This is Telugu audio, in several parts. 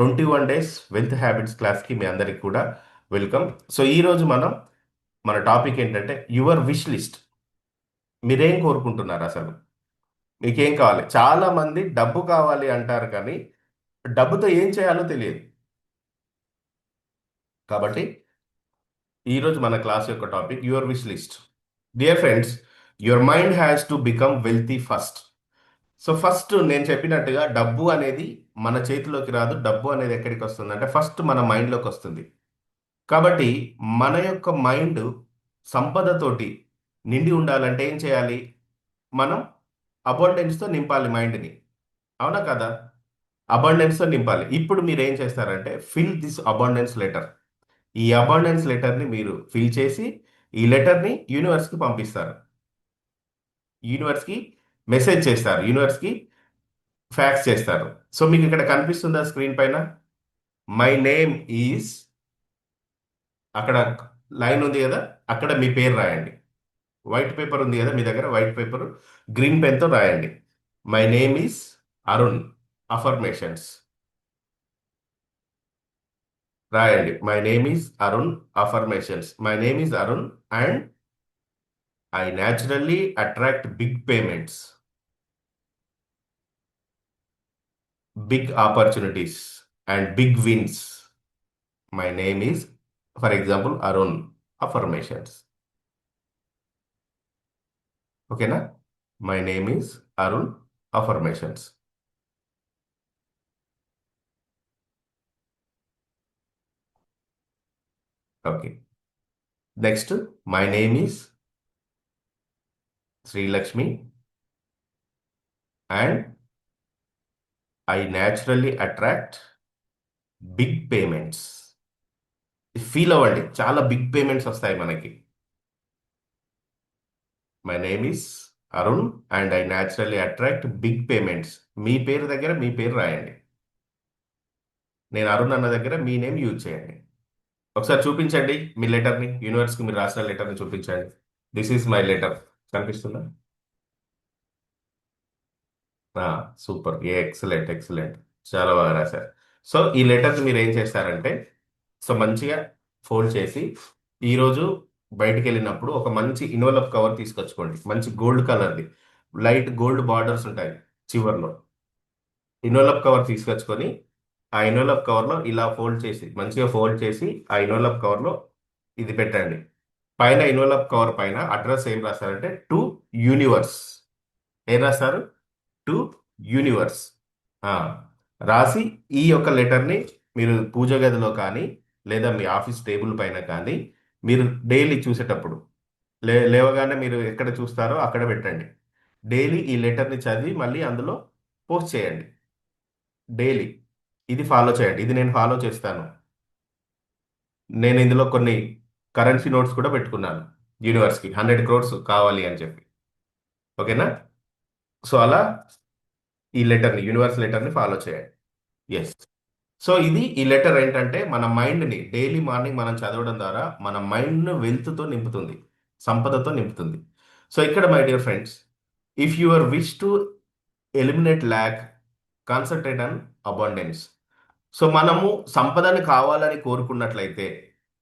21 డేస్ వెల్త్ హ్యాబిట్స్ క్లాస్కి మీ అందరికి కూడా వెల్కమ్. సో ఈరోజు మన టాపిక్ ఏంటంటే యువర్ విష్ లిస్ట్. మీరేం కోరుకుంటున్నారు అసలు? మీకేం కావాలి? చాలా మంది డబ్బు కావాలి అంటారు కానీ డబ్బుతో ఏం చేయాలో తెలియదు. కాబట్టి ఈరోజు మన క్లాస్ యొక్క topic your wish list. Dear friends, your mind has to become wealthy first. So first నేను చెప్పినట్టుగా డబ్బు అనేది మన చేతిలోకి రాదు. డబ్బు అనేది ఎక్కడికి వస్తుంది అంటే ఫస్ట్ మన మైండ్లోకి వస్తుంది. కాబట్టి మన యొక్క మైండ్ సంపదతోటి నిండి ఉండాలంటే ఏం చేయాలి? మనం అబండెన్స్తో నింపాలి మైండ్ని. అవునా కదా? అబండెన్స్తో నింపాలి. ఇప్పుడు మీరు ఏం చేస్తారంటే ఫిల్ దిస్ అబండెన్స్ లెటర్. ఈ అబండెన్స్ లెటర్ని మీరు ఫిల్ చేసి ఈ లెటర్ని యూనివర్స్కి పంపిస్తారు. యూనివర్స్కి మెసేజ్ చేస్తారు. యూనివర్స్కి ఫ్యాక్స్ చేస్తారు. సో మీకు ఇక్కడ కనిపిస్తుందా స్క్రీన్ పైన? మై నేమ్ ఈజ్, అక్కడ లైన్ ఉంది కదా, అక్కడ మీ పేరు రాయండి. వైట్ పేపర్ ఉంది కదా మీ దగ్గర, వైట్ పేపర్ గ్రీన్ పెన్తో రాయండి. My name is Arun. Affirmations రాయండి. My name is Arun. Affirmations. My name is Arun and I naturally attract big payments, big opportunities and big wins. My name is, for example, Arun. Affirmations. ఓకేనా? My name is Arun. Affirmations. Okay. Next, my name is Srilakshmi and I naturally attract big payments. Feel అవ్వండి, చాలా బిగ్ పేమెంట్స్ వస్తాయి మనకి. My name is Arun and I naturally attract big payments. మీ పేరు దగ్గర మీ పేరు రాయండి. నేను అరుణ్ అన్న దగ్గర మీ నేమ్ యూజ్ చేయండి. ఒకసారి చూపించండి మీ లెటర్ని, యూనివర్స్కి మీరు రాసిన లెటర్ని చూపించండి. This is my letter. కనిపిస్తుందా? సూపర్, ఏ ఎక్సలెంట్ ఎక్సలెంట్, చాలా బాగా రాశారు. సో ఈ లెటర్ని మీరు ఏం చేస్తారంటే, సో మంచిగా ఫోల్డ్ చేసి ఈరోజు బయటికి వెళ్ళినప్పుడు ఒక మంచి ఇన్వలప్ కవర్ తీసుకొచ్చుకోండి. మంచి గోల్డ్ కలర్ది, లైట్ గోల్డ్ బార్డర్స్ ఉంటాయి చివర్లో. ఇన్వలప్ కవర్ తీసుకొచ్చుకొని ఆ ఇన్వలప్ కవర్లో ఇలా ఫోల్డ్ చేసి, మంచిగా ఫోల్డ్ చేసి ఆ ఇన్వలప్ కవర్లో ఇది పెట్టండి. పైన ఇన్వలప్ కవర్ పైన అడ్రస్ ఏం రాస్తారంటే టు యూనివర్స్. ఏం రాస్తారు? To universe. ఆ, రాసి ఈ యొక్క లెటర్ని మీరు పూజ గదిలో కానీ లేదా మీ ఆఫీస్ టేబుల్ పైన కానీ మీరు డైలీ చూసేటప్పుడు, లేవగానే మీరు ఎక్కడ చూస్తారో అక్కడ పెట్టండి. డైలీ ఈ లెటర్ని చదివి మళ్ళీ అందులో పోస్ట్ చేయండి. డైలీ ఇది ఫాలో చేయండి. ఇది నేను ఫాలో చేస్తాను. నేను ఇందులో కొన్ని కరెన్సీ నోట్స్ కూడా పెట్టుకున్నాను. యూనివర్స్కి 100 crores కావాలి అని చెప్పి. ఓకేనా? సో అలా ఈ లెటర్ని, యూనివర్స్ లెటర్ని ఫాలో చేయండి. ఎస్. సో ఇది ఈ లెటర్ ఏంటంటే మన మైండ్ని డైలీ మార్నింగ్ మనం చదవడం ద్వారా మన మైండ్ను వెల్త్తో నింపుతుంది, సంపదతో నింపుతుంది. సో ఇక్కడ my dear friends, if your wish to eliminate lakh, concentrate on abundance. So మనము సంపదని కావాలని కోరుకున్నట్లయితే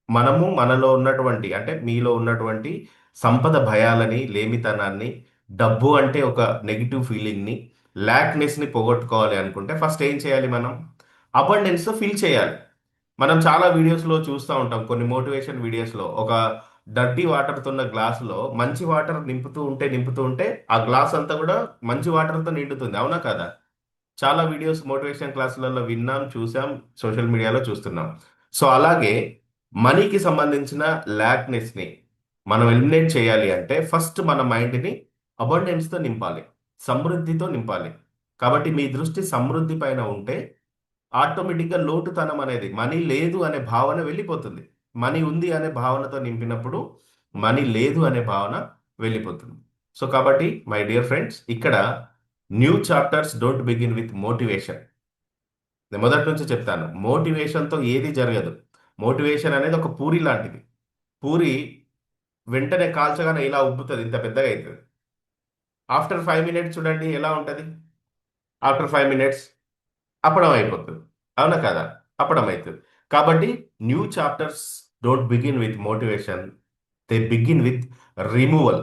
మనము మనలో ఉన్నటువంటి, అంటే మీలో ఉన్నటువంటి సంపద భయాలని, లేమితనాన్ని, డబ్బు అంటే ఒక నెగిటివ్ ఫీలింగ్ని, ల్యాక్నెస్ని పోగొట్టుకోవాలి అనుకుంటే ఫస్ట్ ఏం చేయాలి? మనం అబండెన్స్తో ఫిల్ చేయాలి. మనం చాలా వీడియోస్లో చూస్తూ ఉంటాం, కొన్ని మోటివేషన్ వీడియోస్లో ఒక డర్టీ వాటర్తో ఉన్న గ్లాసులో మంచి వాటర్ నింపుతూ ఉంటే ఆ గ్లాస్ అంతా కూడా మంచి వాటర్తో నిండుతుంది. అవునా కదా? చాలా వీడియోస్ మోటివేషన్ క్లాసులలో విన్నాం, చూసాం, సోషల్ మీడియాలో చూస్తున్నాం. సో అలాగే మనీకి సంబంధించిన ల్యాక్నెస్ని మనం ఎలిమినేట్ చేయాలి అంటే ఫస్ట్ మన మైండ్ని అబండెన్స్తో నింపాలి, సమృద్ధితో నింపాలి. కాబట్టి మీ దృష్టి సమృద్ధి పైన ఉంటే ఆటోమేటిక్గా లోటుతనం అనేది, మనీ లేదు అనే భావన వెళ్ళిపోతుంది. మనీ ఉంది అనే భావనతో నింపినప్పుడు మనీ లేదు అనే భావన వెళ్ళిపోతుంది. సో కాబట్టి మై డియర్ ఫ్రెండ్స్, ఇక్కడ new chapters don't begin with motivation. నేను మొదటి నుంచి చెప్తాను, మోటివేషన్తో ఏది జరగదు. మోటివేషన్ అనేది ఒక పూరి లాంటిది. పూరి వెంటనే కాల్చగానే ఇలా ఉబ్బుతుంది, ఇంత పెద్దగా అవుతుంది. ఆఫ్టర్ 5 minutes చూడండి ఎలా ఉంటుంది. ఆఫ్టర్ 5 minutes అప్పడం అయిపోతుంది. అవునా కదా? అప్పుడమైతుంది. కాబట్టి new chapters don't begin with motivation, they begin with removal.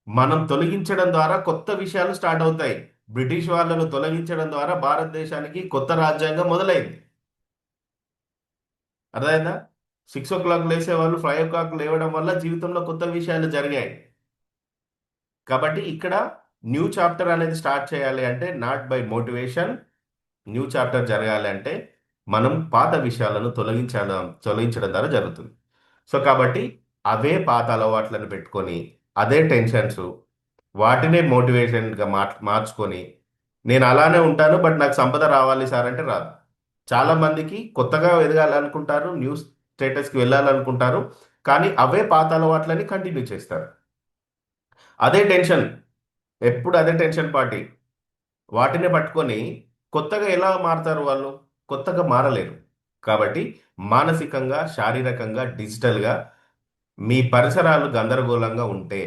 మనం తొలగించడం ద్వారా కొత్త విషయాలు స్టార్ట్ అవుతాయి. బ్రిటిష్ వాళ్ళను తొలగించడం ద్వారా భారతదేశానికి కొత్త రాజ్యాంగం మొదలైంది. అర్థమైందా? 6 o'clock లేసే వాళ్ళు 5 o'clock లేవడం వల్ల జీవితంలో కొత్త విషయాలు జరిగాయి. కాబట్టి ఇక్కడ న్యూ చాప్టర్ అనేది స్టార్ట్ చేయాలి అంటే not by motivation. New chapter జరగాలి అంటే మనం పాత విషయాలను తొలగించడం ద్వారా జరుగుతుంది. సో కాబట్టి అవే పాత అలవాట్లను పెట్టుకొని అదే టెన్షన్స్ వాటినే మోటివేషన్గా మార్చుకొని నేను అలానే ఉంటాను బట్ నాకు సంపద రావాలి సార్ అంటే రాదు. చాలా మందికి కొత్తగా ఎదగాలనుకుంటారు, న్యూ స్టేటస్కి వెళ్ళాలనుకుంటారు, కానీ అవే పాత అలవాట్లని కంటిన్యూ చేస్తారు. అదే టెన్షన్, ఎప్పుడు అదే టెన్షన్ పార్టీ. వాటిని పట్టుకొని కొత్తగా ఎలా మారుతారు వాళ్ళు? కొత్తగా మారలేరు. కాబట్టి మానసికంగా, శారీరకంగా, డిజిటల్‌గా మీ పరిసరాలు గందరగోళంగా ఉంటే,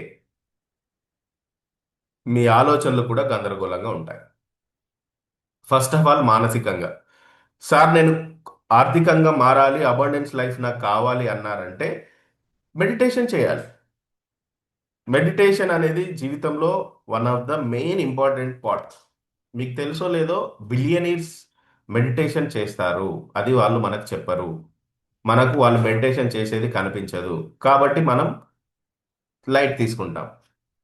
మీ ఆలోచనలు కూడా గందరగోళంగా ఉంటాయి. ఫస్ట్ ఆఫ్ ఆల్ మానసికంగా. సార్ నేను ఆర్థికంగా మారాలి, అబండెన్స్ లైఫ్ నాకు కావాలి అన్నారంటే మెడిటేషన్ చేయాలి. మెడిటేషన్ అనేది జీవితంలో one of the main important parts. మీకు తెలుసో లేదో బిలియనీర్స్ మెడిటేషన్ చేస్తారు. అది వాళ్ళు మనకు చెప్పరు. మనకు వాళ్ళు మెడిటేషన్ చేసేది కనిపించదు. కాబట్టి మనం లైట్ తీసుకుంటాం.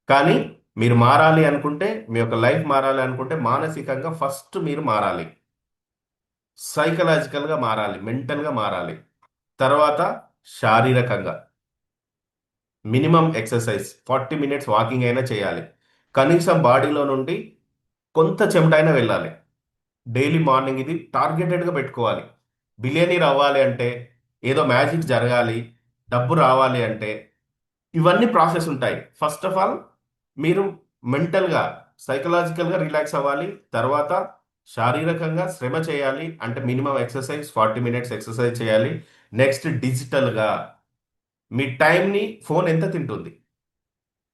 కానీ మీరు మారాలి అనుకుంటే, మీ యొక్క లైఫ్ మారాలి అనుకుంటే మానసికంగా ఫస్ట్ మీరు మారాలి. సైకలాజికల్‌గా మారాలి. మెంటల్‌గా మారాలి. తర్వాత శారీరకంగా మినిమం ఎక్సర్సైజ్ 40 మినిట్స్ వాకింగ్ అయినా చేయాలి. కనీసం బాడీలో నుండి కొంత చెమటైనా వెళ్ళాలి. డైలీ మార్నింగ్ ఇది టార్గెటెడ్‌గా పెట్టుకోవాలి. బిలియనీర్ అవ్వాలి అంటే, ఏదో మ్యాజిక్ జరగాలి, డబ్బు రావాలి అంటే, ఇవన్నీ ప్రాసెస్ ఉంటాయి. ఫస్ట్ ఆఫ్ ఆల్ మీరు మెంటల్‌గా, సైకలాజికల్‌గా రిలాక్స్ అవ్వాలి. తర్వాత శారీరకంగా శ్రమ చేయాలి. అంటే మినిమమ్ ఎక్సర్సైజ్ 40 మినిట్స్ ఎక్సర్సైజ్ చేయాలి. నెక్స్ట్ డిజిటల్‌గా మీ టైంని ఫోన్ ఎంత తింటుంది?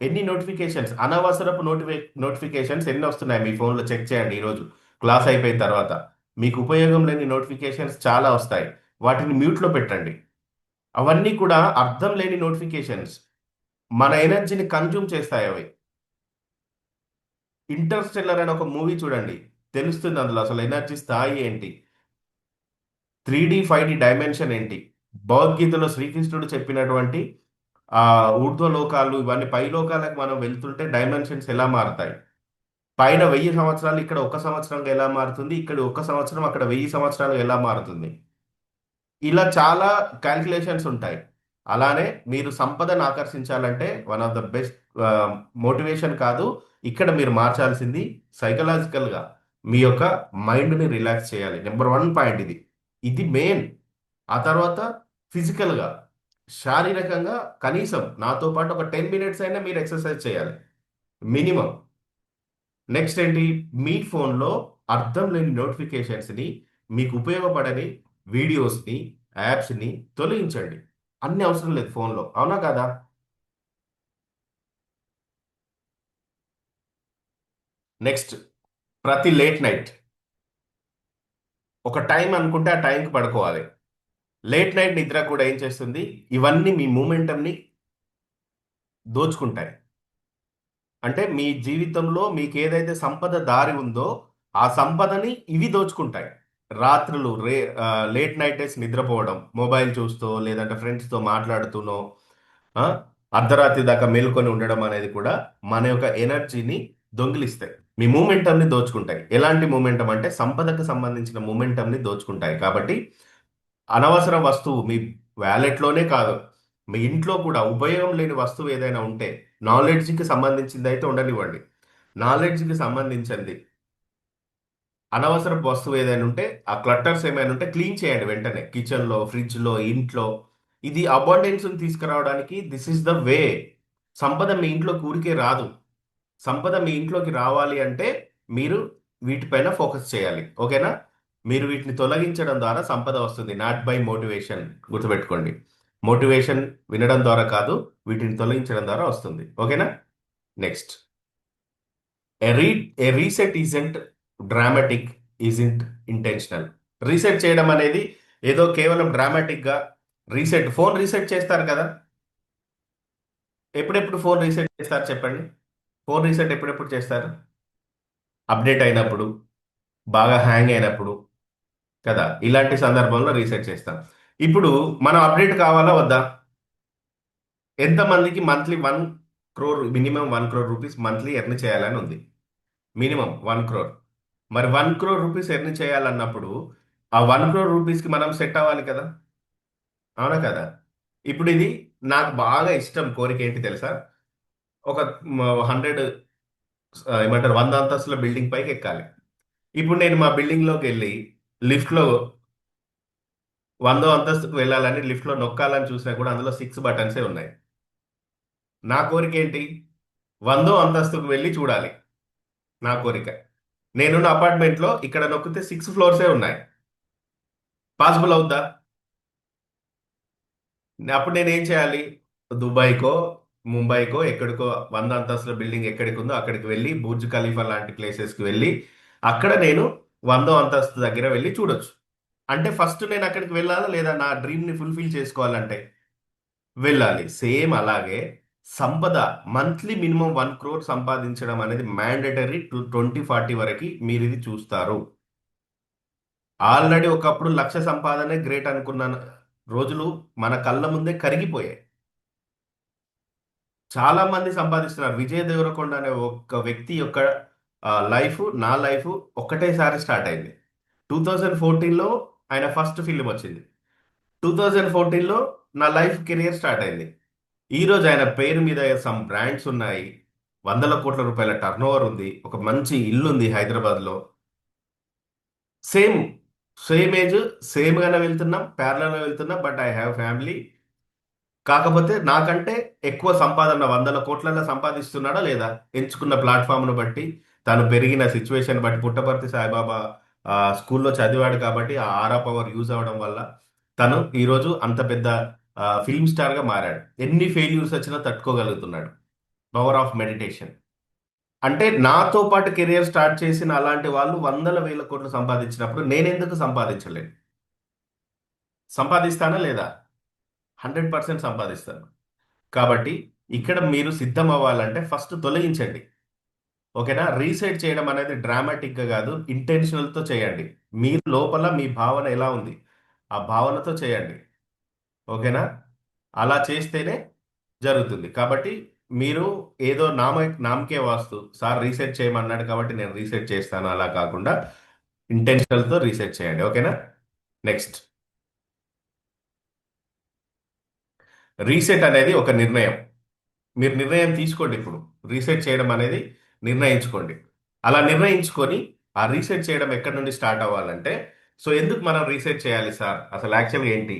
ఎన్ని నోటిఫికేషన్స్, అనవసరపు నోటిఫికేషన్స్ ఎన్ని వస్తున్నాయి మీ ఫోన్లో చెక్ చేయండి ఈరోజు. క్లాస్ అయిపోయిన తర్వాత. మీకు ఉపయోగం లేని నోటిఫికేషన్స్ చాలా వస్తాయి. వాటిని మ్యూట్లో పెట్టండి. అవన్నీ కూడా అర్థం లేని నోటిఫికేషన్స్. మన ఎనర్జీని కన్జ్యూమ్ చేస్తాయి అవి. ఇంటర్స్టెల్లర్ అనే ఒక మూవీ చూడండి. తెలుస్తుంది అందులో అసలు ఎనర్జీ స్థాయి ఏంటి? 3D 5D డైమెన్షన్ ఏంటి? భగవద్గీతలో శ్రీకృష్ణుడు చెప్పినటువంటి ఊర్ధ్వ లోకాలు ఇవన్నీ పై లోకాలకు మనం వెళ్తుంటే డైమెన్షన్స్ ఎలా మారుతాయి? పైన 1000 సంవత్సరాలు ఇక్కడ 1 సంవత్సరంగా ఎలా మారుతుంది? ఇక్కడ 1 సంవత్సరం అక్కడ 1000 సంవత్సరాలు ఎలా మారుతుంది? ఇలా చాలా క్యాల్కులేషన్స్ ఉంటాయి. అలానే మీరు సంపదను ఆకర్షించాలంటే one of the best motivation కాదు. ఇక్కడ మీరు మార్చాల్సింది సైకలాజికల్‌గా మీ యొక్క మైండ్‌ని రిలాక్స్ చేయాలి. నంబర్ 1 పాయింట్ ఇది. ఇది మెయిన్. ఆ తర్వాత ఫిజికల్‌గా, శారీరకంగా కనీసం నాతో పాటు ఒక 10 మినిట్స్ అయినా మీరు ఎక్సర్సైజ్ చేయాలి. మినిమమ్. నెక్స్ట్ ఏంటి? మీ ఫోన్‌లో అర్థం లేని నోటిఫికేషన్స్‌ని, మీకు ఉపయోగపడని వీడియోస్‌ని, యాప్స్‌ని తొలగించండి. అన్ని అవసరం లేదు ఫోన్‌లో. అవునా కాదా? నెక్స్ట్ ప్రతి లేట్ నైట్ ఒక టైం అనుకుంటే ఆ టైంకి పడుకోవాలి. లేట్ నైట్ నిద్ర కూడా ఏం చేస్తుంది? ఇవన్నీ మీ మూమెంటమ్‌ని దోచుకుంటాయి. అంటే మీ జీవితంలో మీకేదైతే సంపద దారి ఉందో, ఆ సంపదని ఇవి దోచుకుంటాయి. రాత్రులు లేట్ నైటేస్ నిద్రపోవడం, మొబైల్ చూస్తూ లేదంటే ఫ్రెండ్స్‌తో మాట్లాడుతూనో, ఆ! అర్ధరాత్రి దాకా మేలుకొని ఉండడం అనేది కూడా మన యొక్క ఎనర్జీని దొంగిలిస్తాయి. మీ మూమెంటమ్‌ని దోచుకుంటాయి. ఎలాంటి మూమెంటం అంటే సంపదకు సంబంధించిన మూమెంటమ్‌ని దోచుకుంటాయి. కాబట్టి అనవసర వస్తువు మీ వ్యాలెట్‌లోనే కాదు, మీ ఇంట్లో కూడా ఉపయోగం లేని వస్తువు ఏదైనా ఉంటే, నాలెడ్జ్‌కి సంబంధించిందయితే ఉండనివ్వండి. నాలెడ్జ్‌కి సంబంధించింది అనవసరపు వస్తువు ఏదైనా ఉంటే, ఆ క్లట్టర్స్ ఏమైనా ఉంటే క్లీన్ చేయండి వెంటనే. కిచెన్‌లో, ఫ్రిడ్జ్‌లో, ఇంట్లో. ఇది అబండెన్స్‌ని తీసుకురావడానికి దిస్ ఈస్ ద వే. సంపద మీ ఇంట్లోకి ఊరికే రాదు. సంపద మీ ఇంట్లోకి రావాలి అంటే మీరు వీటిపైన ఫోకస్ చేయాలి. ఓకేనా? మీరు వీటిని తొలగించడం ద్వారా సంపద వస్తుంది. నాట్ బై మోటివేషన్ గుర్తుపెట్టుకోండి. మోటివేషన్ వినడం ద్వారా కాదు, వీటిని తొలగించడం ద్వారా వస్తుంది. ఓకేనా? Next. A reset isn't dramatic. ఈజింట్ intentional. Reset చేయడం అనేది ఏదో కేవలం డ్రామాటిక్గా ఫోన్ రీసెట్ చేస్తారు కదా. ఎప్పుడెప్పుడు ఫోన్ రీసెట్ చేస్తారు చెప్పండి? ఫోన్ రీసెట్ ఎప్పుడెప్పుడు చేస్తారు? అప్డేట్ అయినప్పుడు, బాగా హ్యాంగ్ అయినప్పుడు కదా, ఇలాంటి సందర్భంలో రీసెట్ చేస్తాం. ఇప్పుడు మనం అప్డేట్ కావాలా వద్దా? ఎంతమందికి monthly 1 crore, minimum 1 crore rupees monthly earn చేయాలని ఉంది? Minimum 1 crore. మరి 1 crore రూపీస్ ఎర్న్ చేయాలన్నప్పుడు ఆ 1 crore రూపీస్కి మనం సెట్ అవ్వాలి కదా, అవునా కదా? ఇప్పుడు ఇది నాకు బాగా ఇష్టం కోరిక ఏంటి తెలుసా? ఒక 100, ఏమంటారు, 100 అంతస్తుల బిల్డింగ్ పైకి ఎక్కాలి. ఇప్పుడు నేను మా బిల్డింగ్లోకి వెళ్ళి లిఫ్ట్లో 100 అంతస్తుకు వెళ్ళాలని లిఫ్ట్లో నొక్కాలని చూసినా కూడా అందులో 6 బటన్సే ఉన్నాయి. నా కోరిక ఏంటి? 100 అంతస్తుకు వెళ్ళి చూడాలి. నా కోరిక. నేనున్న అపార్ట్మెంట్లో ఇక్కడ నొక్కితే 6 ఫ్లోర్సే ఉన్నాయి. పాసిబుల్ అవుద్దా? అప్పుడు నేను ఏం చేయాలి? దుబాయ్‌కో, ముంబైకో, ఎక్కడికో 100 అంతస్తుల బిల్డింగ్ ఎక్కడికి ఉందో అక్కడికి వెళ్ళి బుర్జ్ ఖలీఫా లాంటి ప్లేసెస్‌కి వెళ్ళి అక్కడ నేను 100 అంతస్తు దగ్గర వెళ్ళి చూడొచ్చు. అంటే ఫస్ట్ నేను అక్కడికి వెళ్ళాలా లేదా నా డ్రీమ్‌ని ఫుల్‌ఫిల్ చేసుకోవాలంటే? వెళ్ళాలి. సేమ్ అలాగే సంపద మంత్లీ మినిమం 1 crore సంపాదించడం అనేది మ్యాండేటరీ 2040 వరకు మీరు ఇది చూస్తారు. ఆల్రెడీ ఒకప్పుడు లక్ష సంపాదనే గ్రేట్ అనుకున్న రోజులు మన కళ్ళ ముందే కరిగిపోయాయి. చాలా మంది సంపాదిస్తున్నారు. విజయ్ దేవరకొండ అనే ఒక వ్యక్తి యొక్క లైఫ్, నా లైఫ్ ఒక్కటేసారి స్టార్ట్ అయింది. 2014లో ఆయన ఫస్ట్ ఫిల్మ్ వచ్చింది. 2014లో నా లైఫ్ కెరియర్ స్టార్ట్ అయింది. ఈ రోజు ఆయన పేరు మీద సమ్ బ్రాండ్స్ ఉన్నాయి. వందల కోట్ల రూపాయల టర్నోవర్ ఉంది. ఒక మంచి ఇల్లు ఉంది హైదరాబాద్లో. సేమ్ సేమ్ ఏజ్, సేమ్ గానే వెళ్తున్నాం, ప్యారలల్ గా వెళ్తున్నాం. But I have family. కాకపోతే నాకంటే ఎక్కువ సంపాదన వందల కోట్లలో సంపాదిస్తున్నాడా లేదా? ఎంచుకున్న ప్లాట్ఫామ్ను బట్టి, తను పెరిగిన సిచ్యువేషన్ బట్టి, పుట్టపర్తి సాయిబాబా స్కూల్లో చదివాడు కాబట్టి ఆ ఆరా పవర్ యూజ్ అవ్వడం వల్ల తను ఈరోజు అంత పెద్ద ఫిల్మ్ స్టార్గా మారాడు. ఎన్ని ఫెయిల్యూర్స్ వచ్చినా తట్టుకోగలుగుతున్నాడు. Power of meditation. అంటే నాతో పాటు కెరియర్ స్టార్ట్ చేసిన అలాంటి వాళ్ళు వందల వేల కోట్లు సంపాదించినప్పుడు నేనెందుకు సంపాదించలేను? సంపాదిస్తానా లేదా? 100% సంపాదిస్తాను. కాబట్టి ఇక్కడ మీరు సిద్ధం అవ్వాలంటే ఫస్ట్ తొలగించండి. ఓకేనా? రీసెట్ చేయడం అనేది డ్రామాటిక్గా కాదు, ఇంటెన్షనల్తో చేయండి. మీరు లోపల మీ భావన ఎలా ఉంది ఆ భావనతో చేయండి. ఓకేనా? అలా చేస్తేనే జరుగుతుంది. కాబట్టి మీరు ఏదో నామకే వాస్తు సార్ రీసెట్ చేయమన్నాడు కాబట్టి నేను రీసెట్ చేస్తాను అలా కాకుండా ఇంటెన్షనల్తో రీసెట్ చేయండి. ఓకేనా? నెక్స్ట్, రీసెట్ అనేది ఒక నిర్ణయం. మీరు నిర్ణయం తీసుకోండి ఇప్పుడు. రీసెట్ చేయడం అనేది నిర్ణయించుకోండి. అలా నిర్ణయించుకొని ఆ రీసెట్ చేయడం ఎక్కడి నుండి స్టార్ట్ అవ్వాలంటే, సో ఎందుకు మనం రీసెట్ చేయాలి సార్? అసలు యాక్చువల్గా ఏంటి?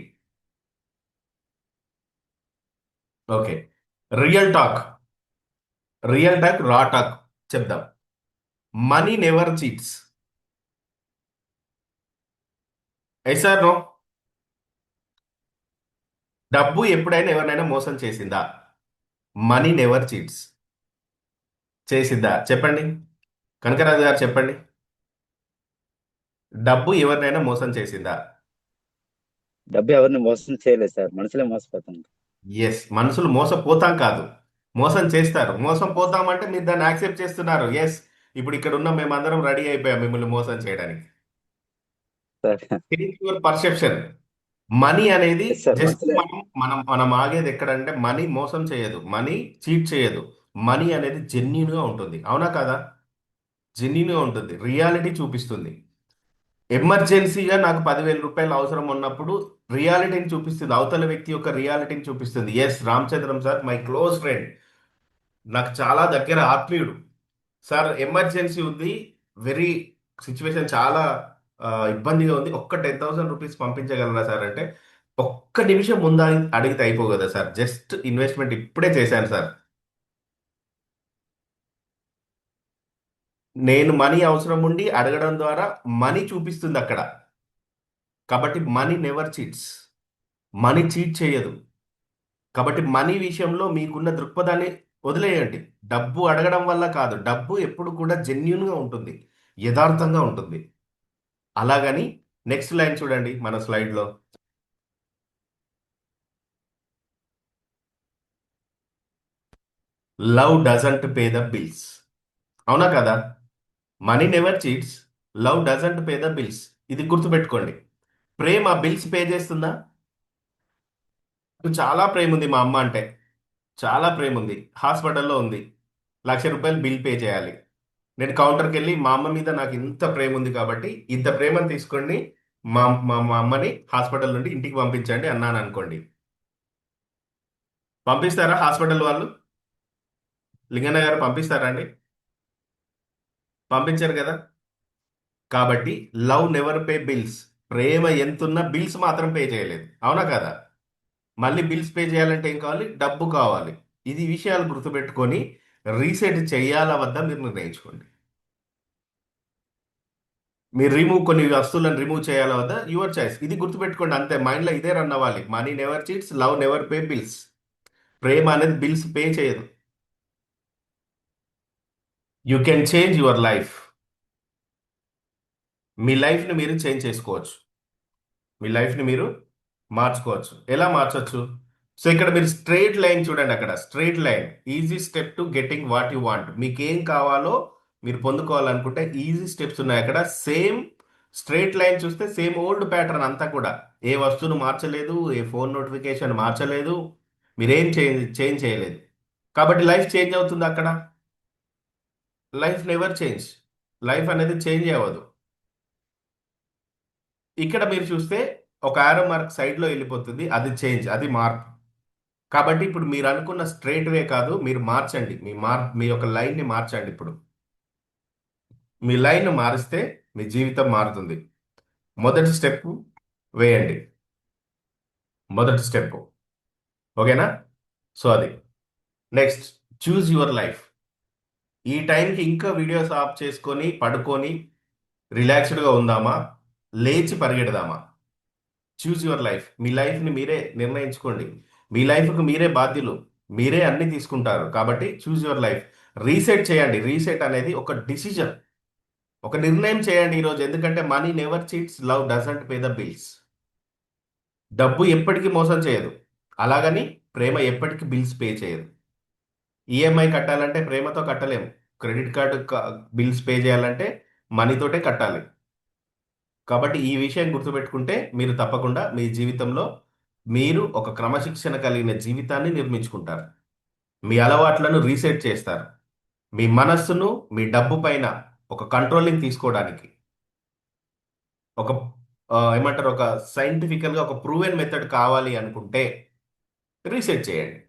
Okay. Real talk. Real talk, raw talk చెప్దాం. Money never cheats. Yes or no? డబ్బు ఎప్పుడైనా ఎవరినైనా మోసం చేసిందా? Money never cheats. చేసిందా చెప్పండి? కనకరాజు గారు చెప్పండి. డబ్బు ఎవరినైనా మోసం చేసిందా? డబ్బు ఎవరిని మోసం చేయలేదు సార్, మనుషులే మోసపోతుంది. ఎస్. మనుషులు మోసపోతాం కాదు, మోసం చేస్తారు. మోసం పోతాం అంటే మీరు దాన్ని యాక్సెప్ట్ చేస్తున్నారు. ఎస్. ఇప్పుడు ఇక్కడ ఉన్న మేమందరం రెడీ అయిపోయాం మిమ్మల్ని మోసం చేయడానికి. Sir. Change your perception. Money అనేది ఎస్ సార్, జస్ట్ మనుషులే. మనం మనం మనం ఆగేది ఎక్కడంటే మనీ మోసం చేయదు, మనీ చీట్ చేయదు. మనీ అనేది జెన్యున్ గా ఉంటుంది, అవునా కదా? జెన్యున్ గా ఉంటుంది, రియాలిటీ చూపిస్తుంది. ఎమర్జెన్సీగా నాకు 10,000 రూపాయలు అవసరం ఉన్నప్పుడు రియాలిటీని చూపిస్తుంది, అవతల వ్యక్తి యొక్క రియాలిటీని చూపిస్తుంది. Yes, Ramachandram sir my close friend, నాకు చాలా దగ్గర ఆత్మీయుడు. సార్ ఎమర్జెన్సీ ఉంది, వెరీ సిచ్యువేషన్ చాలా ఇబ్బందిగా ఉంది, ఒక్క 10,000 రూపీస్ పంపించగలరా సార్ అంటే, ఒక్క నిమిషం ముందు అడిగితే అయిపో కదా సార్, జస్ట్ ఇన్వెస్ట్మెంట్ ఇప్పుడే చేశాను సార్. నేను మనీ అవసరం ఉండి అడగడం ద్వారా మనీ చూపిస్తుంది అక్కడ. కాబట్టి money never cheats. Money cheat చేయదు. కాబట్టి మనీ విషయంలో మీకున్న దృక్పథాన్ని వదిలేయండి. డబ్బు అడగడం వల్ల కాదు, డబ్బు ఎప్పుడు కూడా జెన్యున్గా ఉంటుంది, యథార్థంగా ఉంటుంది. అలాగని నెక్స్ట్ లైన్ చూడండి మన స్లైడ్లో. Love doesn't pay the bills. అవునా కదా? Money never cheats, love doesn't pay the bills. ఇది గుర్తుపెట్టుకోండి. ప్రేమ బిల్స్ పే చేస్తుందా? నాకు చాలా ప్రేమ ఉంది మా అమ్మ అంటే, చాలా ప్రేమ ఉంది. హాస్పిటల్లో ఉంది, 1,00,000 రూపాయలు బిల్ పే చేయాలి. నేను కౌంటర్కి వెళ్ళి మా అమ్మ మీద నాకు ఇంత ప్రేమ ఉంది కాబట్టి ఇంత ప్రేమను తీసుకొని మా మా మా అమ్మని హాస్పిటల్ నుండి ఇంటికి పంపించండి అన్నాను అనుకోండి. పంపిస్తారా హాస్పిటల్ వాళ్ళు? లింగన్న గారు పంపిస్తారా అండి? పంపించారు కదా. కాబట్టి లవ్ నెవర్ పే బిల్స్. ప్రేమ ఎంతున్నా బిల్స్ మాత్రం పే చేయలేదు. అవునా కదా? మళ్ళీ బిల్స్ పే చేయాలంటే ఏం కావాలి? డబ్బు కావాలి. ఇది విషయాలు గుర్తుపెట్టుకొని రీసెట్ చేయాలా వద్దా మీరు నిర్ణయించుకోండి. మీరు కొన్ని వస్తువులను రిమూవ్ చేయాలా వద్దా, యువర్ చాయిస్. ఇది గుర్తుపెట్టుకోండి అంతే. మైండ్లో ఇదే రన్ అవ్వాలి. Money never cheats, love never pay bills. ప్రేమ అనేది బిల్స్ పే చేయదు. You can change your life. మీ లైఫ్ని మీరు చేంజ్ చేసుకోవచ్చు. మీ లైఫ్ని మీరు మార్చుకోవచ్చు. ఎలా మార్చొచ్చు? సో ఇక్కడ మీరు స్ట్రైట్ లైన్ చూడండి. అక్కడ straight line, easy step to getting what you want. మీకు ఏం కావాలో మీరు పొందుకోవాలనుకుంటే ఈజీ స్టెప్స్ ఉన్నాయి అక్కడ. సేమ్ స్ట్రైట్ లైన్ చూస్తే సేమ్ ఓల్డ్ ప్యాటర్న్ అంతా కూడా. ఏ వస్తువును మార్చలేదు, ఏ ఫోన్ నోటిఫికేషన్ మార్చలేదు, మీరేం చేంజ్ చేయలేదు. కాబట్టి లైఫ్ చేంజ్ అవుతుంది అక్కడ. Life never change. లైఫ్ అనేది చేంజ్ అవ్వదు. ఇక్కడ మీరు చూస్తే ఒక ఆరో మార్క్ సైడ్లో వెళ్ళిపోతుంది. అది చేంజ్, అది మార్పు. కాబట్టి ఇప్పుడు మీరు అనుకున్న స్ట్రైట్ వే కాదు, మీరు మార్చండి. మీ యొక్క లైన్ని మార్చండి. ఇప్పుడు మీ లైన్ మారిస్తే మీ జీవితం మారుతుంది. మొదటి స్టెప్ వేయండి. మొదటి స్టెప్. ఓకేనా? సో అది. Next, choose your life. ఈ టైంకి ఇంకా వీడియోస్ ఆఫ్ చేసుకొని పడుకొని రిలాక్స్డ్గా ఉందామా, లేచి పరిగెడదామా? Choose your life. మీ లైఫ్ని మీరే నిర్ణయించుకోండి. మీ లైఫ్కు మీరే బాధ్యులు. మీరే అన్ని తీసుకుంటారు. కాబట్టి చూజ్ యువర్ లైఫ్. రీసెట్ చేయండి. రీసెట్ అనేది ఒక డిసిజన్, ఒక నిర్ణయం చేయండి ఈరోజు. ఎందుకంటే money never cheats, love doesn't pay the bills. డబ్బు ఎప్పటికీ మోసం చేయదు. అలాగని ప్రేమ ఎప్పటికీ బిల్స్ పే చేయదు. ఈఎంఐ కట్టాలంటే ప్రేమతో కట్టలేము. క్రెడిట్ కార్డు బిల్స్ పే చేయాలంటే మనీతోటే కట్టాలి. కాబట్టి ఈ విషయం గుర్తుపెట్టుకుంటే మీరు తప్పకుండా మీ జీవితంలో మీరు ఒక క్రమశిక్షణ కలిగిన జీవితాన్ని నిర్మించుకుంటారు. మీ అలవాట్లను రీసెట్ చేస్తారు. మీ మనస్సును మీ డబ్బు పైన ఒక కంట్రోలింగ్ తీసుకోవడానికి ఒక ఏమంటారు, ఒక సైంటిఫికల్గా ఒక ప్రూవెన్ మెథడ్ కావాలి అనుకుంటే రీసెట్ చేయండి.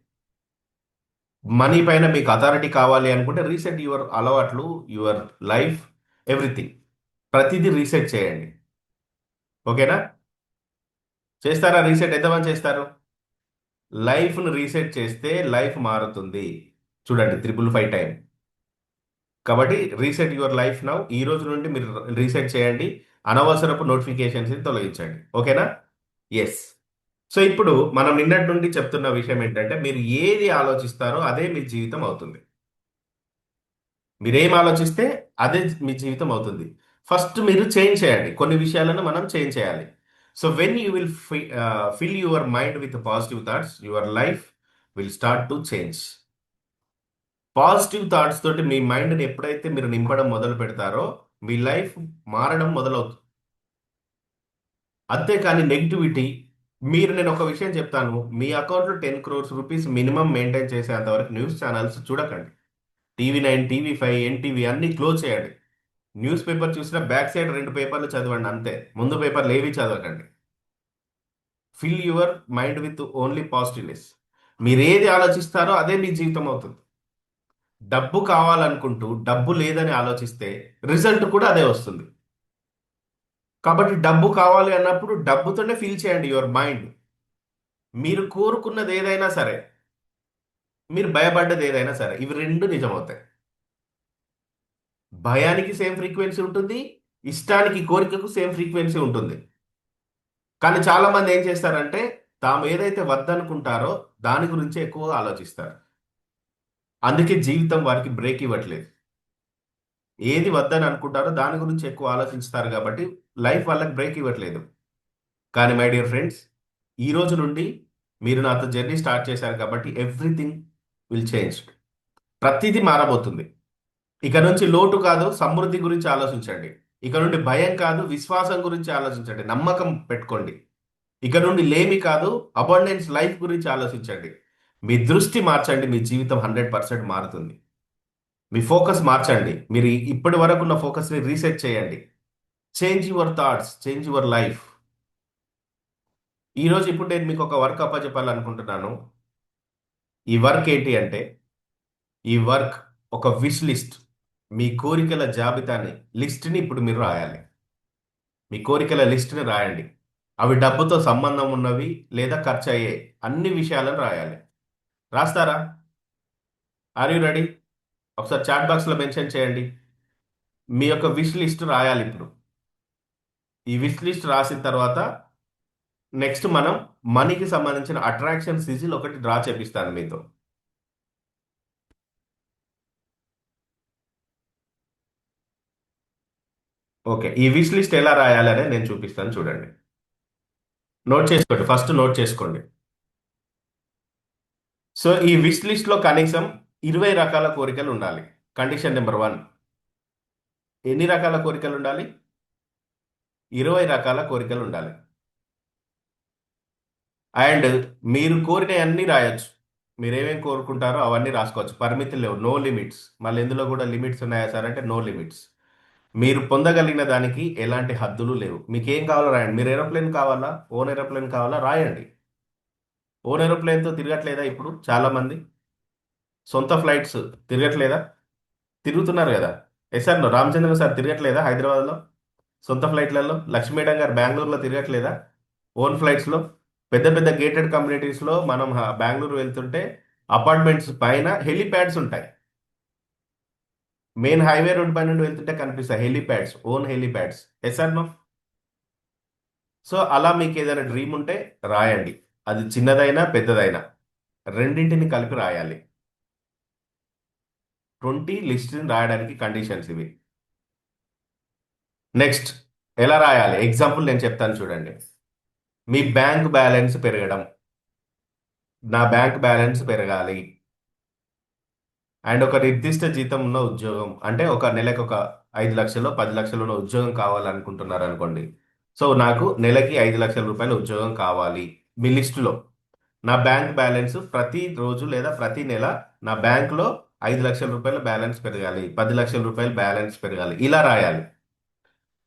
మనీ పైన మీకు అథారిటీ కావాలి అనుకుంటే రీసెట్ యువర్ అలవాట్లు, యువర్ లైఫ్, ఎవ్రీథింగ్. ప్రతిదీ రీసెట్ చేయండి. ఓకేనా? చేస్తారా రీసెట్? ఎంతమంది చేస్తారు? లైఫ్ను రీసెట్ చేస్తే లైఫ్ మారుతుంది. చూడండి, 555 టైం. కాబట్టి రీసెట్ యువర్ లైఫ్ నౌ. ఈ రోజు నుండి మీరు రీసెట్ చేయండి. అనవసరపు నోటిఫికేషన్స్ తొలగించండి. ఓకేనా? ఎస్. సో ఇప్పుడు మనం నిన్నటి నుండి చెప్తున్న విషయం ఏంటంటే, మీరు ఏది ఆలోచిస్తారో అదే మీ జీవితం అవుతుంది. మీరేం ఆలోచిస్తే అదే మీ జీవితం అవుతుంది. ఫస్ట్ మీరు చేంజ్ చేయండి. కొన్ని విషయాలను మనం చేంజ్ చేయాలి. So when you will fill your mind with positive thoughts, your life will start to change. Positive thoughts తోటి మీ మైండ్ని ఎప్పుడైతే మీరు నింపడం మొదలు పెడతారో మీ లైఫ్ మారడం మొదలవుతుంది. అంతేకాని నెగిటివిటీ. నేను ఒక విషయం చెప్తాను. మీ అకౌంట్లో 10 crores రూపీస్ మినిమం మెయింటైన్ చేసేంత వరకు న్యూస్ ఛానల్స్ చూడకండి. టీవీ 9, టీవీ 5, ఎన్టీవీ అన్ని క్లోజ్ చేయండి. న్యూస్ పేపర్ చూసినా బ్యాక్ సైడ్ 2 పేపర్లు చదవండి అంతే. ముందు పేపర్లు ఏవి చదవకండి. Fill your mind with only positiveness. మీరు ఏది ఆలోచిస్తారో అదే మీ జీవితం అవుతుంది. డబ్బు కావాలనుకుంటూ డబ్బు లేదని ఆలోచిస్తే రిజల్ట్ కూడా అదే వస్తుంది. కాబట్టి డబ్బు కావాలి అన్నప్పుడు డబ్బుతోనే ఫీల్ చేయండి యువర్ మైండ్. మీరు కోరుకున్నది ఏదైనా సరే, మీరు భయపడ్డది ఏదైనా సరే, ఇవి రెండు నిజమవుతాయి. భయానికి సేమ్ ఫ్రీక్వెన్సీ ఉంటుంది, ఇష్టానికి కోరికకు సేమ్ ఫ్రీక్వెన్సీ ఉంటుంది. కానీ చాలా మంది ఏం చేస్తారంటే తాము ఏదైతే వద్దనుకుంటారో దాని గురించి ఎక్కువగా ఆలోచిస్తారు. అందుకే జీవితం వారికి బ్రేక్ ఇవ్వట్లేదు. ఏది వద్దని అనుకుంటారో దాని గురించి ఎక్కువ ఆలోచిస్తారు కాబట్టి లైఫ్ వాళ్ళకి బ్రేక్ ఇవ్వట్లేదు. కానీ మై డియర్ ఫ్రెండ్స్, ఈ రోజు నుండి మీరు నాతో జర్నీ స్టార్ట్ చేశారు కాబట్టి ఎవ్రీథింగ్ విల్ చేంజ్. ప్రతిదీ మారబోతుంది. ఇక నుంచి లోటు కాదు సమృద్ధి గురించి ఆలోచించండి. ఇక నుండి భయం కాదు విశ్వాసం గురించి ఆలోచించండి. నమ్మకం పెట్టుకోండి. ఇక నుండి లేమి కాదు అబండెన్స్ లైఫ్ గురించి ఆలోచించండి. మీ దృష్టి మార్చండి, మీ జీవితం 100% మారుతుంది. మీ ఫోకస్ మార్చండి. మీరు ఇప్పటి వరకు ఉన్న ఫోకస్ని రీసెట్ చేయండి. Change your thoughts, change your life. ఇప్పుడు నేను మీకు ఒక వర్క్ అప్పచెప్పాలనుకుంటున్నాను. ఈ వర్క్ ఏంటి అంటే, ఈ వర్క్ ఒక విష్ లిస్ట్. మీ కోరికల జాబితాని లిస్ట్ని ఇప్పుడు మీరు రాయాలి. మీ కోరికల లిస్ట్ని రాయండి. అవి డబ్బుతో సంబంధం ఉన్నవి లేదా ఖర్చు అయ్యే అన్ని విషయాలను రాయాలి. రాస్తారా? Are you ready? ఒకసారి చాట్ బాక్స్లో మెన్షన్ చేయండి. మీ యొక్క విష్ లిస్ట్ రాయాలి ఇప్పుడు. ఈ విష్ లిస్ట్ రాసిన తర్వాత నెక్స్ట్ మనం మనీకి సంబంధించిన అట్రాక్షన్ సిజిల్ ఒకటి డ్రా చేపిస్తాను మీతో. ఓకే, ఈ విష్ లిస్ట్ ఎలా రాయాలి అనేది నేను చూపిస్తాను చూడండి. నోట్ చేసుకోండి, ఫస్ట్ నోట్ చేసుకోండి. సో ఈ విష్ లిస్ట్ లో కనీసం 20 రకాల కోరికలు ఉండాలి. Condition number 1. ఎన్ని రకాల కోరికలు ఉండాలి? 20 రకాల కోరికలు ఉండాలి. అండ్ మీరు కోరిన అన్ని రాయొచ్చు. మీరు ఏమేమి కోరుకుంటారో అవన్నీ రాసుకోవచ్చు. పరిమితి లేవు, నో లిమిట్స్. మళ్ళీ ఇందులో కూడా లిమిట్స్ ఉన్నాయా సార్ అంటే నో లిమిట్స్. మీరు పొందగలిగిన దానికి ఎలాంటి హద్దులు లేవు. మీకు ఏం కావాలో రాయండి. మీరు ఏరోప్లేన్ కావాలా, ఓన్ ఏరోప్లేన్ కావాలా రాయండి. ఓన్ ఏరోప్లేన్తో తిరగట్లేదా ఇప్పుడు చాలా మంది? సొంత ఫ్లైట్స్ తిరగట్లేదా? తిరుగుతున్నారు కదా. ఎస్ఆర్ నో రామచంద్రన్ సార్ తిరగట్లేదా హైదరాబాద్లో సొంత ఫ్లైట్లలో? లక్ష్మీ మేడం గారు బెంగళూరులో తిరగట్లేదా ఓన్ ఫ్లైట్స్లో? పెద్ద పెద్ద గేటెడ్ కమ్యూనిటీస్లో మనం బెంగళూరు వెళ్తుంటే అపార్ట్మెంట్స్ పైన హెలిప్యాడ్స్ ఉంటాయి. మెయిన్ హైవే రోడ్ పై నుండి వెళ్తుంటే కనిపిస్తాయి helipads, own helipads. Yes or no? So అలా మీకు ఏదైనా డ్రీమ్ ఉంటే రాయండి. అది చిన్నదైనా పెద్దదైనా రెండింటిని కలిపి రాయాలి. 20 లిస్ట్ని రాయడానికి కండిషన్స్ ఇవి. నెక్స్ట్ ఎలా రాయాలి? ఎగ్జాంపుల్ నేను చెప్తాను చూడండి. మీ బ్యాంక్ బ్యాలెన్స్ పెరగడం. నా బ్యాంక్ బ్యాలెన్స్ పెరగాలి. అండ్ ఒక నిర్దిష్ట జీతం ఉన్న ఉద్యోగం, అంటే ఒక నెలకు ఒక 5 లక్షలు 10 లక్షలు ఉన్న ఉద్యోగం కావాలనుకుంటున్నారు అనుకోండి. సో నాకు నెలకి 5 లక్షల రూపాయల ఉద్యోగం కావాలి. మీ లిస్టులో నా బ్యాంక్ బ్యాలెన్స్ ప్రతి రోజు లేదా ప్రతి నెల నా బ్యాంకులో 5 లక్షల రూపాయల బ్యాలెన్స్ పెరగాలి, 10 లక్షల రూపాయల బ్యాలెన్స్ పెరగాలి, ఇలా రాయాలి.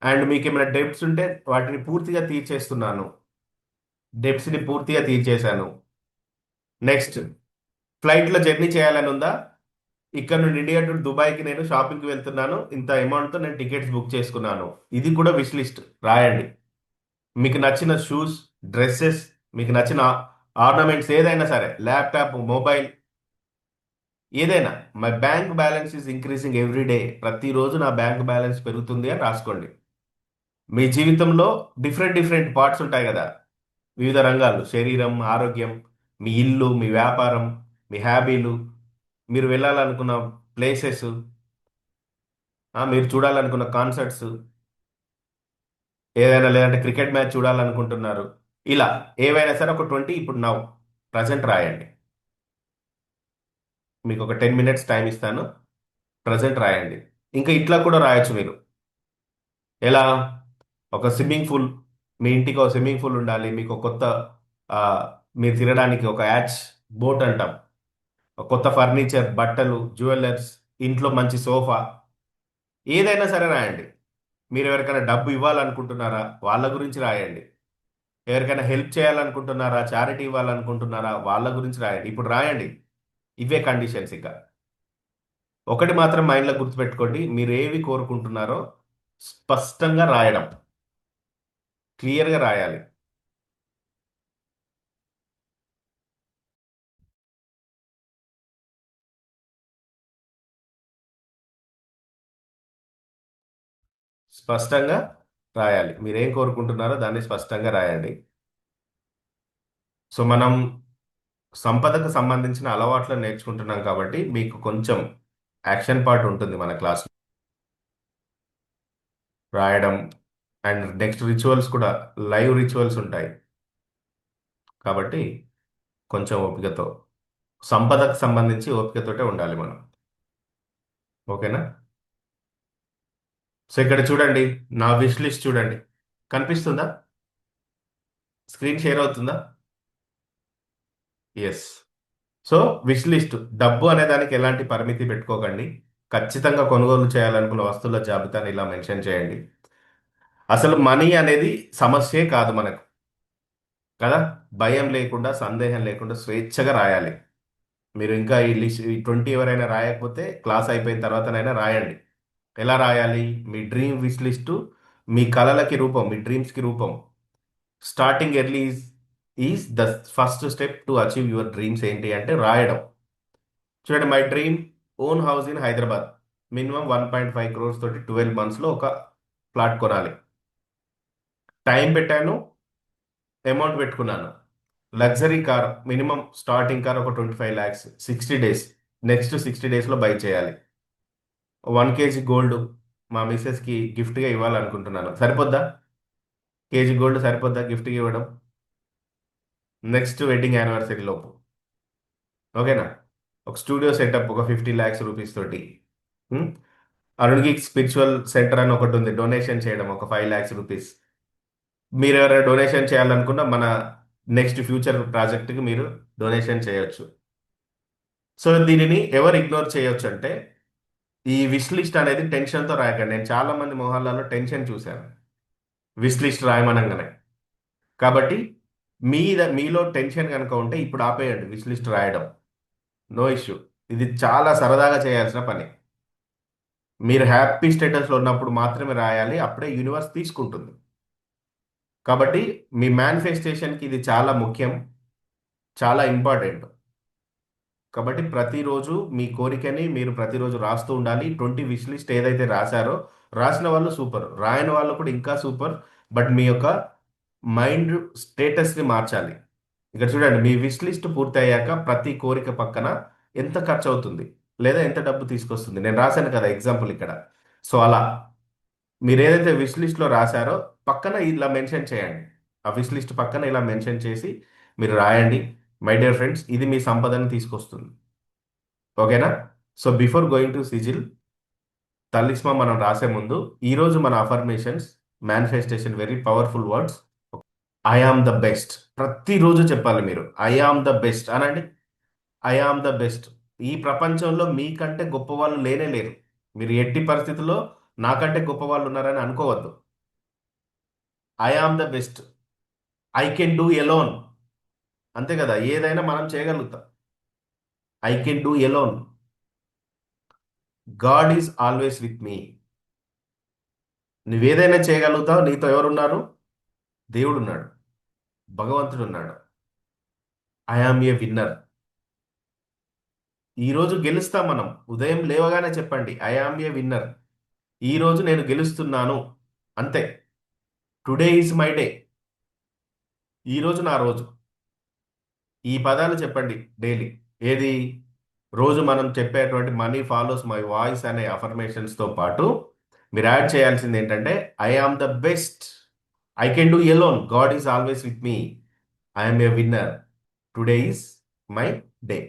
అండ్ మీకు ఏమైనా డెబ్ట్స్ ఉంటే వాటిని పూర్తిగా తీర్చేస్తున్నాను, డెబ్ట్స్ని పూర్తిగా తీర్చేశాను. నెక్స్ట్, ఫ్లైట్లో జర్నీ చేయాలని ఉందా? ఇక్కడ నుండి ఇండియా టు దుబాయ్కి నేను షాపింగ్కి వెళ్తున్నాను, ఇంత అమౌంట్తో నేను టికెట్స్ బుక్ చేసుకున్నాను. ఇది కూడా విష్ లిస్ట్ రాయండి. మీకు నచ్చిన షూస్, డ్రెస్సెస్, మీకు నచ్చిన ఆర్నమెంట్స్ ఏదైనా సరే, ల్యాప్టాప్, మొబైల్, ఏదైనా. My bank balance is increasing every day. ప్రతిరోజు నా బ్యాంక్ బ్యాలెన్స్ పెరుగుతుంది అని రాసుకోండి. మీ జీవితంలో డిఫరెంట్ డిఫరెంట్ పార్ట్స్ ఉంటాయి కదా, వివిధ రంగాలు, శరీరం, ఆరోగ్యం, మీ ఇల్లు, మీ వ్యాపారం, మీ హ్యాబీలు, మీరు వెళ్ళాలనుకున్న ప్లేసెస్, మీరు చూడాలనుకున్న కాన్సర్ట్స్, ఏదైనా లేదంటే క్రికెట్ మ్యాచ్ చూడాలనుకుంటున్నారు, ఇలా ఏవైనా సరే ఒక 20 ఇప్పుడు నౌ ప్రజెంట్ రాయండి. మీకు ఒక 10 మినిట్స్ టైం ఇస్తాను, ప్రజెంట్ రాయండి. ఇంకా ఇట్లా కూడా రాయొచ్చు మీరు. ఎలా? ఒక స్విమ్మింగ్ పూల్, మీ ఇంటికి ఒక స్విమ్మింగ్ పూల్ ఉండాలి. మీకు ఒక కొత్త ఆ, మీరు తినడానికి ఒక యాచ్ బోట్ అంటాం, ఒక కొత్త ఫర్నిచర్, బట్టలు, జ్యువెలర్స్, ఇంట్లో మంచి సోఫా, ఏదైనా సరే రాయండి. మీరు ఎవరికైనా డబ్బు ఇవ్వాలనుకుంటున్నారా వాళ్ళ గురించి రాయండి. ఎవరికైనా హెల్ప్ చేయాలనుకుంటున్నారా, చారిటీ ఇవ్వాలనుకుంటున్నారా వాళ్ళ గురించి రాయండి. ఇప్పుడు రాయండి. ఇవే కండిషన్స్. ఇక ఒకటి మాత్రం మైండ్లో గుర్తుపెట్టుకోండి, మీరు ఏవి కోరుకుంటున్నారో స్పష్టంగా రాయడం, క్లియర్గా రాయాలి. స్పష్టంగా రాయాలి. మీరేం కోరుకుంటున్నారో దాన్ని స్పష్టంగా రాయండి. సో మనం సంపదకు సంబంధించిన అలవాట్లను నేర్చుకుంటున్నాం కాబట్టి మీకు కొంచెం యాక్షన్ పార్ట్ ఉంటుంది మన క్లాస్. రాయడం, అండ్ నెక్స్ట్ రిచువల్స్ కూడా లైవ్ రిచువల్స్ ఉంటాయి. కాబట్టి కొంచెం ఓపికతో, సంపదకు సంబంధించి ఓపికతోటే ఉండాలి మనం. ఓకేనా? సో ఇక్కడ చూడండి, నా విష్ లిస్ట్ చూడండి, కనిపిస్తుందా? స్క్రీన్ షేర్ అవుతుందా? ఎస్. సో విష్ లిస్ట్, డబ్బు అనే దానికి ఎలాంటి పరిమితి పెట్టుకోకండి. ఖచ్చితంగా కొనుగోలు చేయాలనుకున్న వస్తువుల జాబితాని ఇలా మెన్షన్ చేయండి. అసలు మనీ అనేది సమస్యే కాదు మనకు, కదా? భయం లేకుండా, సందేహం లేకుండా స్వేచ్ఛగా రాయాలి. మీరు ఇంకా ఈ లిస్ట్ ఈ 20 ఎవరైనా రాయకపోతే క్లాస్ అయిపోయిన తర్వాతనైనా రాయండి. ఎలా రాయాలి? మీ డ్రీమ్ విష్ లిస్టు మీ కలలకి రూపం, మీ డ్రీమ్స్కి రూపం. Starting early is the first step to achieve your dreams. ఏంటి అంటే రాయడం. చూడండి, my dream own house in Hyderabad, minimum 1.5 crores తోటి 12 monthsలో ఒక ఫ్లాట్ కొనాలి. టైం పెట్టాను, అమౌంట్ పెట్టుకున్నాను. Luxury car, minimum starting car ఒక 25 lakhs, 60 days, నెక్స్ట్ 60 daysలో బై చేయాలి. 1 kg గోల్డ్ మా మిస్సెస్కి గిఫ్ట్గా ఇవ్వాలనుకుంటున్నాను. సరిపోద్దా? కేజీ గోల్డ్ సరిపోద్దా గిఫ్ట్గా ఇవ్వడం? నెక్స్ట్ వెడ్డింగ్ యానివర్సరీ లోపు. ఓకేనా? ఒక స్టూడియో సెటప్ ఒక 50 lakhs rupees తోటి. ఉం? అరుణ్కి స్పిరిచువల్ సెంటర్ అని ఒకటి ఉంది, డొనేషన్ చేయడం ఒక 5 lakhs rupees. మీరు ఎవరైనా డొనేషన్ చేయాలనుకున్న మన నెక్స్ట్ ఫ్యూచర్ ప్రాజెక్ట్కి మీరు డొనేషన్ చేయొచ్చు. సో దీనిని ఎవరు ఇగ్నోర్ చేయొచ్చు అంటే, ఈ విష్ లిస్ట్ అనేది టెన్షన్తో రాయకండి. నేను చాలా మంది మొహాలలో టెన్షన్ చూశాను విష్ లిస్ట్ రాయమనంగానే. కాబట్టి మీలో టెన్షన్ కనుక ఉంటే ఇప్పుడు ఆపేయండి విష్ లిస్ట్ రాయడం. No issue. ఇది చాలా సరదాగా చేయాల్సిన పని. మీరు హ్యాపీ స్టేటస్లో ఉన్నప్పుడు మాత్రమే రాయాలి, అప్పుడే యూనివర్స్ తీసుకుంటుంది. కాబట్టి మీ మేనిఫెస్టేషన్కి ఇది చాలా ముఖ్యం, చాలా ఇంపార్టెంట్. కాబట్టి ప్రతిరోజు మీ కోరికని మీరు ప్రతిరోజు రాస్తూ ఉండాలి. 20 విష్ లిస్ట్ ఏదైతే రాశారో, రాసిన వాళ్ళు సూపర్, రాయని వాళ్ళు కూడా ఇంకా సూపర్. బట్ మీ యొక్క మైండ్ స్టేటస్ని మార్చాలి. ఇక్కడ చూడండి, మీ విష్ లిస్ట్ పూర్తి అయ్యాక ప్రతి కోరిక పక్కన ఎంత ఖర్చు అవుతుంది లేదా ఎంత డబ్బు తీసుకొస్తుంది నేను రాశాను కదా ఎగ్జాంపుల్ ఇక్కడ. సో అలా మీరు ఏదైతే విష్ లిస్ట్లో రాశారో పక్కన ఇలా మెన్షన్ చేయండి. ఆ విష్ లిస్ట్ పక్కన ఇలా మెన్షన్ చేసి మీరు రాయండి. మై డియర్ ఫ్రెండ్స్, ఇది మీ సంపదను తీసుకొస్తుంది. ఓకేనా? So before going to sizzle తలిస్మా మనం రాసే ముందు ఈరోజు మన affirmations, manifestation very powerful words. I am the best. ప్రతిరోజు చెప్పాలి మీరు, ఐ ఆమ్ ద బెస్ట్ అనండి. I am the best. ఈ ప్రపంచంలో మీకంటే గొప్ప వాళ్ళు లేనే లేరు. మీరు ఎట్టి పరిస్థితుల్లో నాకంటే గొప్ప వాళ్ళు ఉన్నారని అనుకోవద్దు. I am the best. I can do alone. అంతే కదా, ఏదైనా మనం చేయగలుగుతాం. I can do alone. God is always with me. నువ్వేదైనా చేయగలుగుతావు. నీతో ఎవరున్నారు? దేవుడు ఉన్నాడు, భగవంతుడు ఉన్నాడు. I am a winner. ఈరోజు గెలుస్తాం మనం. ఉదయం లేవగానే చెప్పండి, ఐ ఆమ్ ఏ విన్నర్. ఈరోజు నేను గెలుస్తున్నాను. అంతే. Today is my day. ఈరోజు నా రోజు. ఈ పదాలు చెప్పండి డైలీ. ఏది? రోజు మనం చెప్పేటువంటి మనీ ఫాలోస్ మై వాయిస్ అనే అఫర్మేషన్స్తో పాటు మీరు యాడ్ చేయాల్సింది ఏంటంటే, I am the best. I can do alone. God is always with me. I'm a winner. Today is my day.